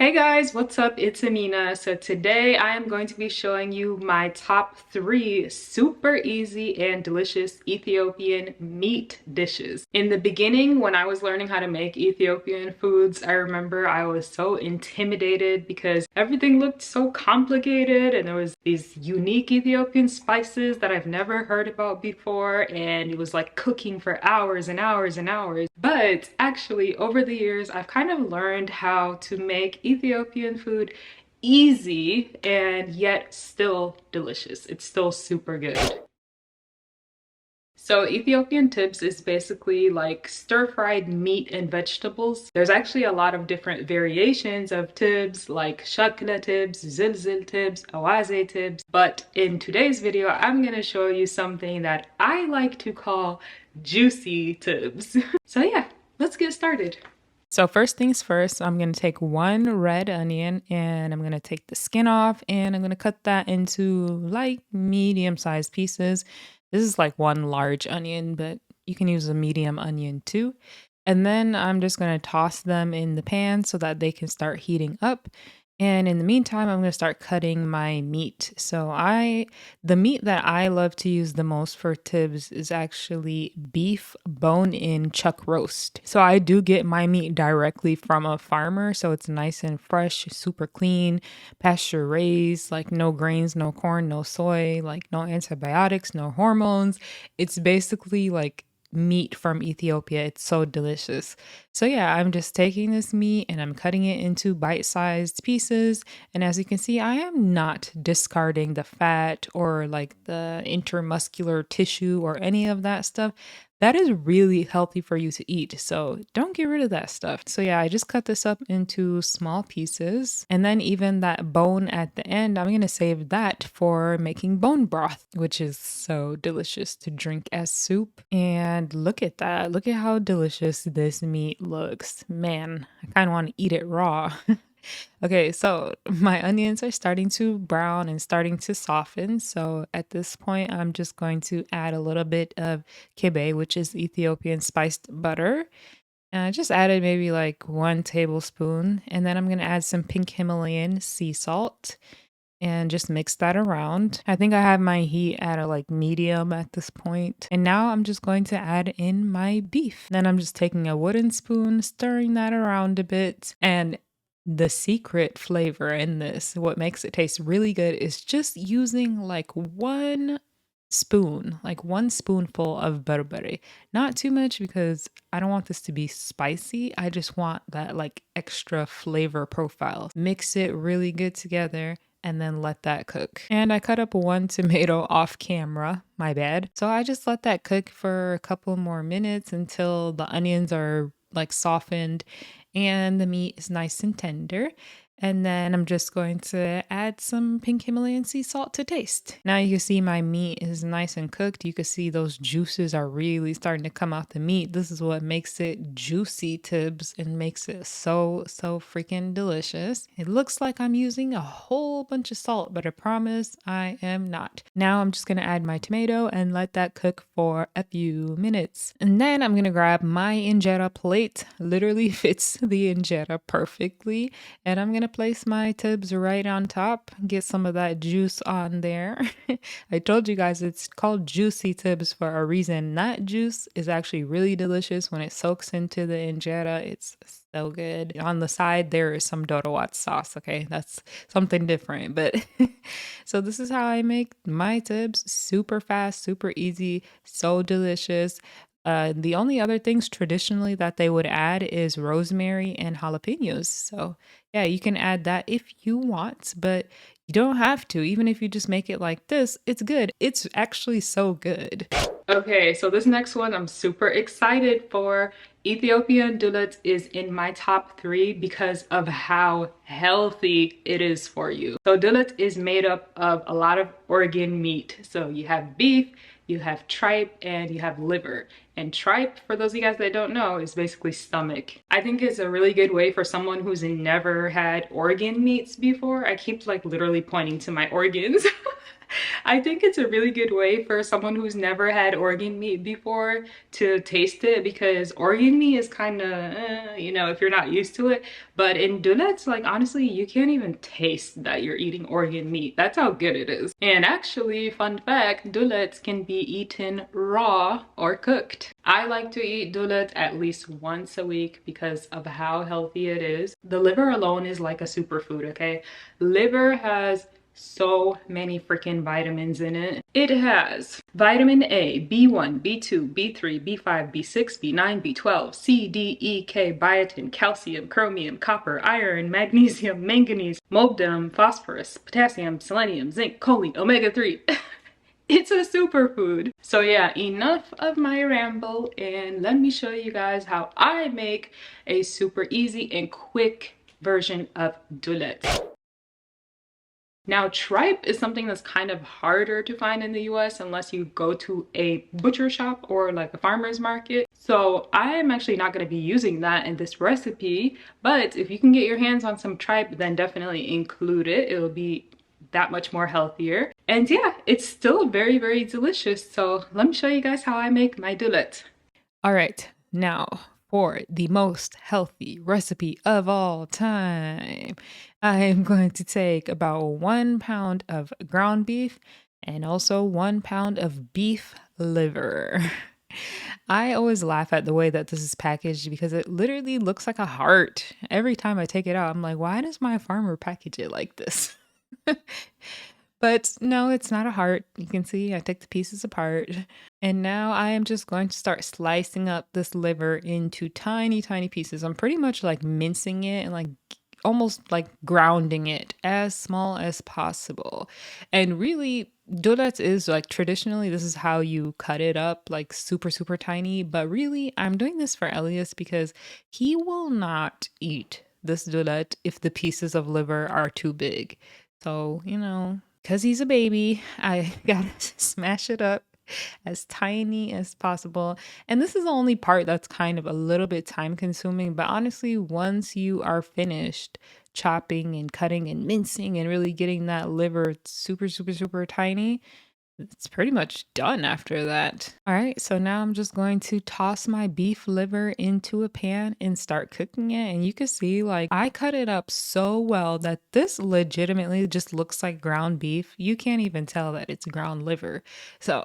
Hey guys, what's up? It's Amena. So today I am going to be showing you my top 3 super easy and delicious Ethiopian meat dishes. In the beginning, when I was learning how to make Ethiopian foods, I remember I was so intimidated because everything looked so complicated and there was these unique Ethiopian spices that I've never heard about before, and it was like cooking for hours and hours and hours. But actually, over the years, I've kind of learned how to make Ethiopian food easy and yet still delicious. It's still super good. So Ethiopian TIBBS is basically like stir-fried meat and vegetables. There's actually a lot of different variations of TIBBS, like shakla TIBBS, zilzil TIBBS, awaze TIBBS. But in today's video, I'm gonna show you something that I like to call juicy TIBBS. So yeah, let's get started. So first things first, I'm going to take one red onion and I'm going to take the skin off and I'm going to cut that into like medium-sized pieces. This is like one large onion, but you can use a medium onion too. And then I'm just going to toss them in the pan so that they can start heating up. And in the meantime, I'm going to start cutting my meat. The meat that I love to use the most for TIBBS is actually beef bone-in chuck roast. So I do get my meat directly from a farmer, so it's nice and fresh, super clean, pasture raised, like no grains, no corn, no soy, like no antibiotics, no hormones. It's basically like meat from Ethiopia. It's so delicious. So yeah, I'm just taking this meat and I'm cutting it into bite-sized pieces. And as you can see, I am not discarding the fat or like the intermuscular tissue or any of that stuff. That is really healthy for you to eat, so don't get rid of that stuff. So yeah, I just cut this up into small pieces, and then even that bone at the end, I'm gonna save that for making bone broth, which is so delicious to drink as soup. And look at that, look at how delicious this meat looks. Man, I kind of want to eat it raw. Okay, so my onions are starting to brown and starting to soften. So at this point, I'm just going to add a little bit of kibe, which is Ethiopian spiced butter. And I just added maybe like 1 tablespoon. And then I'm going to add some pink Himalayan sea salt and just mix that around. I think I have my heat at a like medium at this point. And now I'm just going to add in my beef. Then I'm just taking a wooden spoon, stirring that around a bit. And the secret flavor in this, what makes it taste really good, is just using like one spoonful of berbere. Not too much because I don't want this to be spicy. I just want that like extra flavor profile. Mix it really good together and then let that cook. And I cut up 1 tomato off camera, my bad. So I just let that cook for a couple more minutes until the onions are like softened and the meat is nice and tender. And then I'm just going to add some pink Himalayan sea salt to taste. Now you can see my meat is nice and cooked. You can see those juices are really starting to come out the meat. This is what makes it juicy TIBBS and makes it so freaking delicious. It looks like I'm using a whole bunch of salt, but I promise I am not. Now I'm just going to add my tomato and let that cook for a few minutes. And then I'm going to grab my injera plate. Literally fits the injera perfectly. And I'm going to place my TIBBS right on top, get some of that juice on there. I told you guys it's called juicy TIBBS for a reason. That juice is actually really delicious when it soaks into the injera. It's so good. On the side there is some dorowat sauce. Okay, that's something different, but so this is how I make my TIBBS. Super fast, super easy, so delicious. The only other things traditionally that they would add is rosemary and jalapenos. So yeah, you can add that if you want, but you don't have to. Even if you just make it like this, it's good. It's actually so good. Okay, so this next one I'm super excited for. Ethiopian DULET is in my top 3 because of how healthy it is for you. So DULET is made up of a lot of organ meat. So you have beef, you have tripe, and you have liver. And tripe, for those of you guys that don't know, is basically stomach. I think it's a really good way for someone who's never had organ meats before. I keep like literally pointing to my organs. I think it's a really good way for someone who's never had organ meat before to taste it, because organ meat is kind of, you know, if you're not used to it. But in DULETs, like honestly, you can't even taste that you're eating organ meat. That's how good it is. And actually, fun fact, DULETs can be eaten raw or cooked. I like to eat DULET at least once a week because of how healthy it is. The liver alone is like a superfood, okay? Liver has so many freaking vitamins in it. It has vitamin A, B1, B2, B3, B5, B6, B9, B12, C, D, E, K, biotin, calcium, chromium, copper, iron, magnesium, manganese, molybdenum, phosphorus, potassium, selenium, zinc, choline, omega-3. It's a superfood. So yeah, enough of my ramble, and let me show you guys how I make a super easy and quick version of DULET. Now, tripe is something that's kind of harder to find in the US unless you go to a butcher shop or like a farmer's market. So I am actually not going to be using that in this recipe, but if you can get your hands on some tripe, then definitely include it. It'll be that much more healthier. And yeah, it's still very, very delicious. So let me show you guys how I make my DULET. All right, now for the most healthy recipe of all time, I am going to take about 1 pound of ground beef and also 1 pound of beef liver. I always laugh at the way that this is packaged because it literally looks like a heart. Every time I take it out, I'm like, why does my farmer package it like this? But no, it's not a heart. You can see I took the pieces apart. And now I am just going to start slicing up this liver into tiny, tiny pieces. I'm pretty much like mincing it and like almost like grounding it as small as possible. And really, donuts is like traditionally, this is how you cut it up, like super, super tiny. But really, I'm doing this for Elias because he will not eat this donut if the pieces of liver are too big. So, you know, because he's a baby, I gotta smash it up as tiny as possible. And this is the only part that's kind of a little bit time consuming. But honestly, once you are finished chopping and cutting and mincing and really getting that liver super, super, super tiny, it's pretty much done after that. All right, so now I'm just going to toss my beef liver into a pan and start cooking it. And you can see, like, I cut it up so well that this legitimately just looks like ground beef. You can't even tell that it's ground liver. So,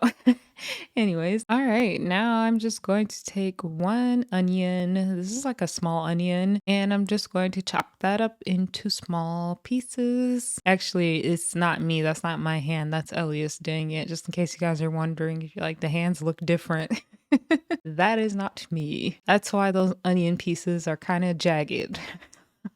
anyways, all right, now I'm just going to take one onion. This is like a small onion, and I'm just going to chop that up into small pieces. Actually, it's not me. That's not my hand. That's Elias doing it. Just in case you guys are wondering if you like the hands look different. That is not me. That's why those onion pieces are kind of jagged.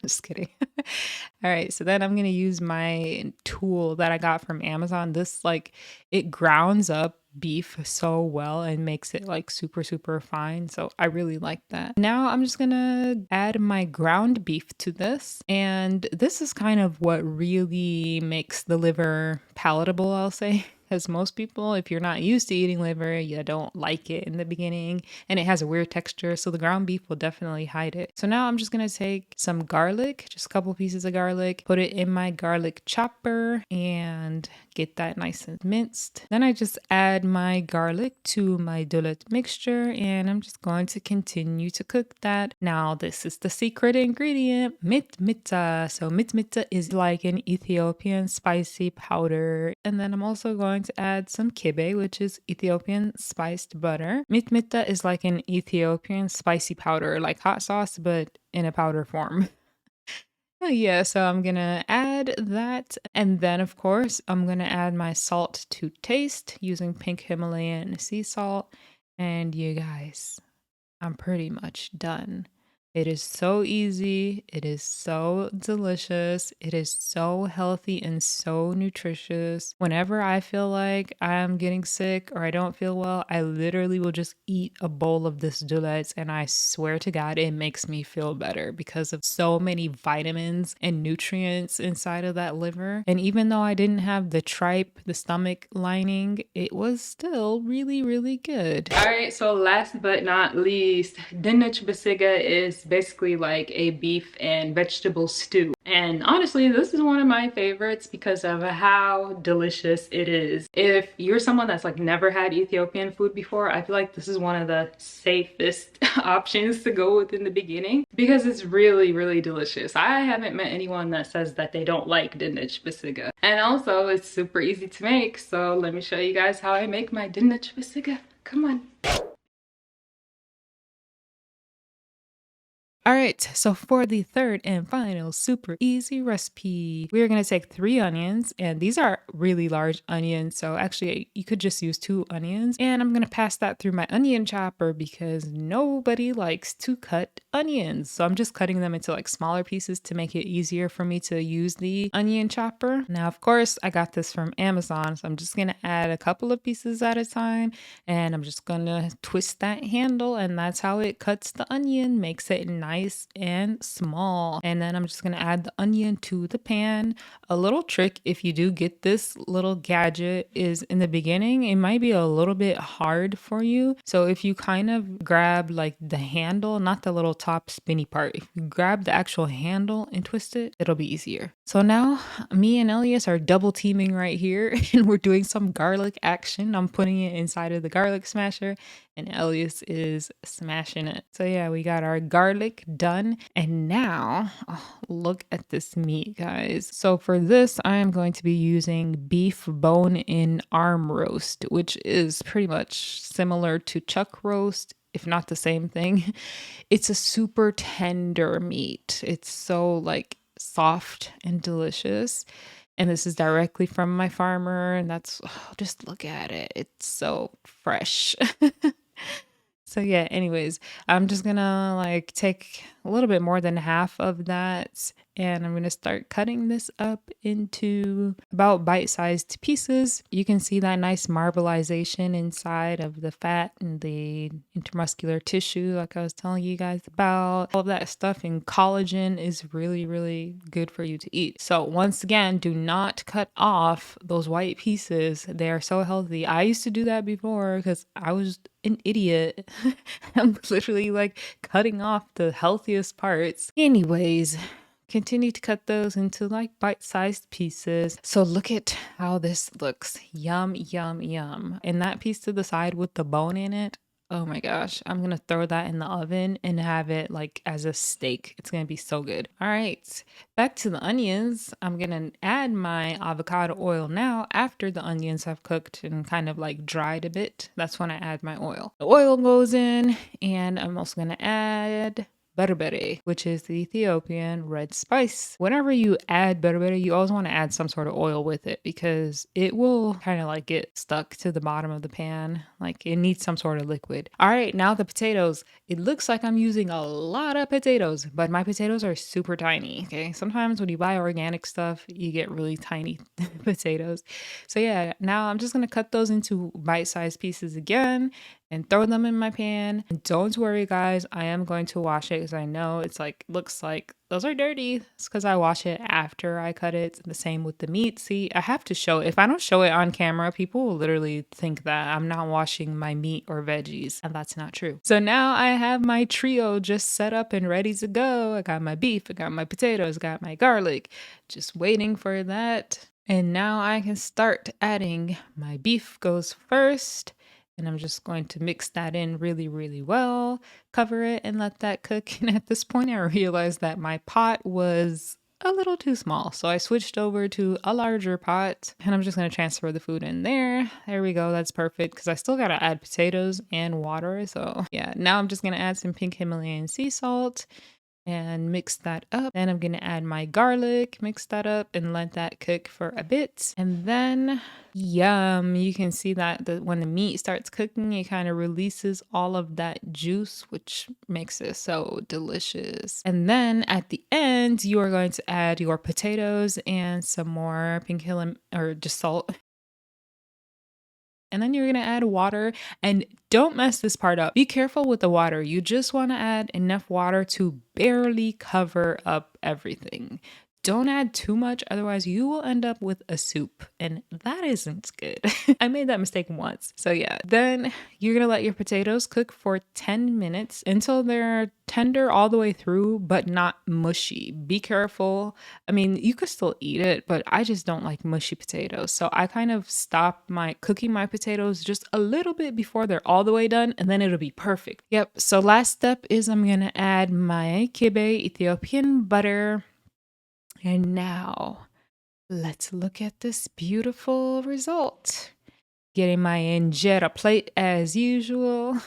Just kidding. All right, so then I'm gonna use my tool that I got from Amazon. This like it grounds up beef so well and makes it like super super fine. So I really like that. Now I'm just gonna add my ground beef to this, and this is kind of what really makes the liver palatable, I'll say. Because most people, if you're not used to eating liver, you don't like it in the beginning and it has a weird texture. So the ground beef will definitely hide it. So now I'm just going to take some garlic, just a couple pieces of garlic, put it in my garlic chopper and get that nice and minced. Then I just add my garlic to my DULET mixture and I'm just going to continue to cook that. Now this is the secret ingredient, mitmita. So mitmita is like an Ethiopian spicy powder. And then I'm also going to add some kibe, which is Ethiopian spiced butter. Mitmita is like an Ethiopian spicy powder, like hot sauce, but in a powder form. Yeah, so I'm gonna add that. And then, of course, I'm gonna add my salt to taste using pink Himalayan sea salt. And you guys, I'm pretty much done. It is so easy. It is so delicious. It is so healthy and so nutritious. Whenever I feel like I'm getting sick or I don't feel well, I literally will just eat a bowl of this DULET and I swear to God, it makes me feel better because of so many vitamins and nutrients inside of that liver. And even though I didn't have the tripe, the stomach lining, it was still really, really good. All right, so last but not least, DINICH SIGA is basically like a beef and vegetable stew. And honestly, this is one of my favorites because of how delicious it is. If you're someone that's like never had Ethiopian food before, I feel like this is one of the safest options to go with in the beginning because it's really, really delicious. I haven't met anyone that says that they don't like DINICH SIGA. And also it's super easy to make. So let me show you guys how I make my DINICH SIGA. Come on. All right, so for the third and final super easy recipe, we're gonna take 3 onions, and these are really large onions. So actually you could just use 2 onions, and I'm gonna pass that through my onion chopper because nobody likes to cut onions. So I'm just cutting them into like smaller pieces to make it easier for me to use the onion chopper. Now, of course, I got this from Amazon, so I'm just gonna add a couple of pieces at a time, and I'm just gonna twist that handle, and that's how it cuts the onion, makes it nice and small. And then I'm just gonna add the onion to the pan. A little trick, if you do get this little gadget, is in the beginning it might be a little bit hard for you. So if you kind of grab like the handle, not the little top spinny part, if you grab the actual handle and twist it, it'll be easier. So now me and Elias are double teaming right here and we're doing some garlic action. I'm putting it inside of the garlic smasher and Elias is smashing it. So yeah, we got our garlic done. And now, look at this meat, guys. So for this, I am going to be using beef bone-in arm roast, which is pretty much similar to chuck roast, if not the same thing. It's a super tender meat. It's so like soft and delicious. And this is directly from my farmer, and that's, just look at it. It's so fresh. So yeah, anyways, I'm just gonna like take a little bit more than half of that and I'm gonna start cutting this up into about bite-sized pieces. You can see that nice marbleization inside of the fat and the intermuscular tissue like I was telling you guys about. All of that stuff and collagen is really, really good for you to eat. So once again, do not cut off those white pieces. They are so healthy. I used to do that before because I was an idiot. I'm literally like cutting off the healthiest parts. Anyways, continue to cut those into like bite-sized pieces. So look at how this looks. Yum, yum, yum. And that piece to the side with the bone in it, oh my gosh, I'm gonna throw that in the oven and have it like as a steak. It's gonna be so good. All right, back to the onions. I'm gonna add my avocado oil now after the onions have cooked and kind of like dried a bit. That's when I add my oil. The oil goes in and I'm also gonna add berbere, which is the Ethiopian red spice. Whenever you add berbere, you always want to add some sort of oil with it because it will kind of like get stuck to the bottom of the pan. Like it needs some sort of liquid. All right, now the potatoes. It looks like I'm using a lot of potatoes, but my potatoes are super tiny, okay? Sometimes when you buy organic stuff, you get really tiny potatoes. So yeah, now I'm just gonna cut those into bite-sized pieces again and throw them in my pan. And don't worry guys, I am going to wash it because I know it's like, looks like those are dirty. It's because I wash it after I cut it. The same with the meat. See, I have to show it. If I don't show it on camera, people will literally think that I'm not washing my meat or veggies, and that's not true. So now I have my trio just set up and ready to go. I got my beef, I got my potatoes, got my garlic, just waiting for that. And now I can start adding. My beef goes first. And I'm just going to mix that in really, really well, cover it and let that cook. And at this point, I realized that my pot was a little too small. So I switched over to a larger pot and I'm just going to transfer the food in there. There we go. That's perfect because I still got to add potatoes and water. So yeah, now I'm just going to add some pink Himalayan sea salt and mix that up. Then I'm gonna add my garlic, mix that up and let that cook for a bit. And then, yum, you can see that when the meat starts cooking, it kind of releases all of that juice, which makes it so delicious. And then at the end, you are going to add your potatoes and some more pink Himalayan or just salt. And then you're gonna add water and don't mess this part up. Be careful with the water. You just wanna add enough water to barely cover up everything. don't add too much, otherwise you will end up with a soup, and that isn't good. I made that mistake once. So yeah, then you're gonna let your potatoes cook for 10 minutes until they're tender all the way through, but not mushy. Be careful. I mean, you could still eat it, but I just don't like mushy potatoes. So I kind of stop my cooking my potatoes just a little bit before they're all the way done, and then it'll be perfect. Yep. So last step is I'm gonna add my TIBBS Ethiopian butter. And now let's look at this beautiful result. Getting my injera plate as usual.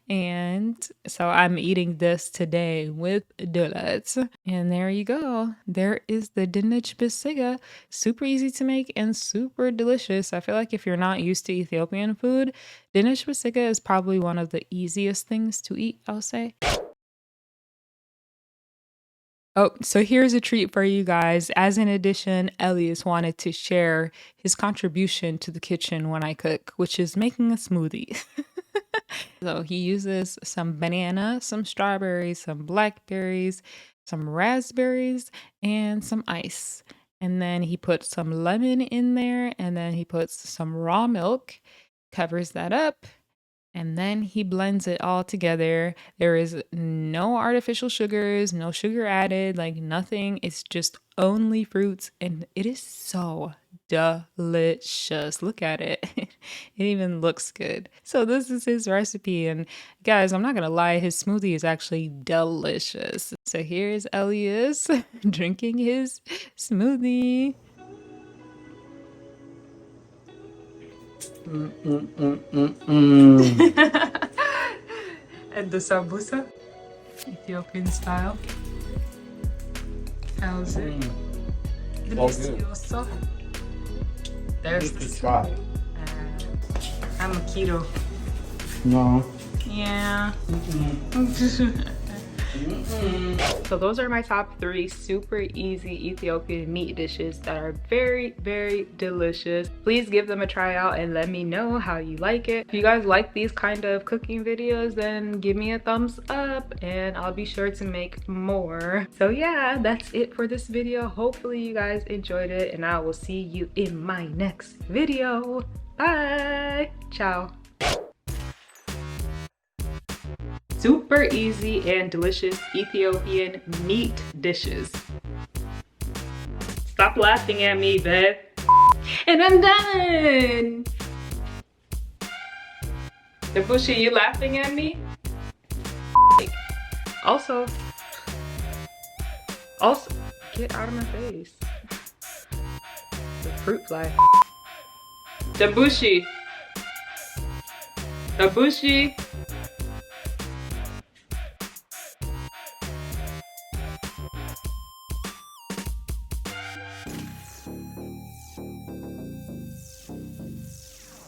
And so I'm eating this today with DULET. And there you go. There is the DINICH SIGA. Super easy to make and super delicious. I feel like if you're not used to Ethiopian food, DINICH SIGA is probably one of the easiest things to eat, I'll say. Oh, so here's a treat for you guys. As an addition, Elias wanted to share his contribution to the kitchen when I cook, which is making a smoothie. So he uses some banana, some strawberries, some blackberries, some raspberries, and some ice. And then he puts some lemon in there, and then he puts some raw milk, covers that up, and then he blends it all together. There is no artificial sugars, no sugar added, like nothing. It's just only fruits, and it is so delicious. Look at it. It even looks good. So this is his recipe, and guys, I'm not gonna lie, his smoothie is actually delicious. So here's Elias drinking his smoothie. And the sambusa, Ethiopian style. How's it? Delicioso. There's the try. I'm a keto. No. Yeah. So those are my top 3 super easy Ethiopian meat dishes that are very, very delicious. Please give them a try out and let me know how you like it. If you guys like these kind of cooking videos, then give me a thumbs up and I'll be sure to make more. So yeah, that's it for this video. Hopefully you guys enjoyed it, and I will see you in my next video. Bye. Ciao. Super easy and delicious Ethiopian meat dishes. Stop laughing at me, babe. And I'm done. The bushy, you laughing at me? Also, get out of my face. The fruit fly. The bushy.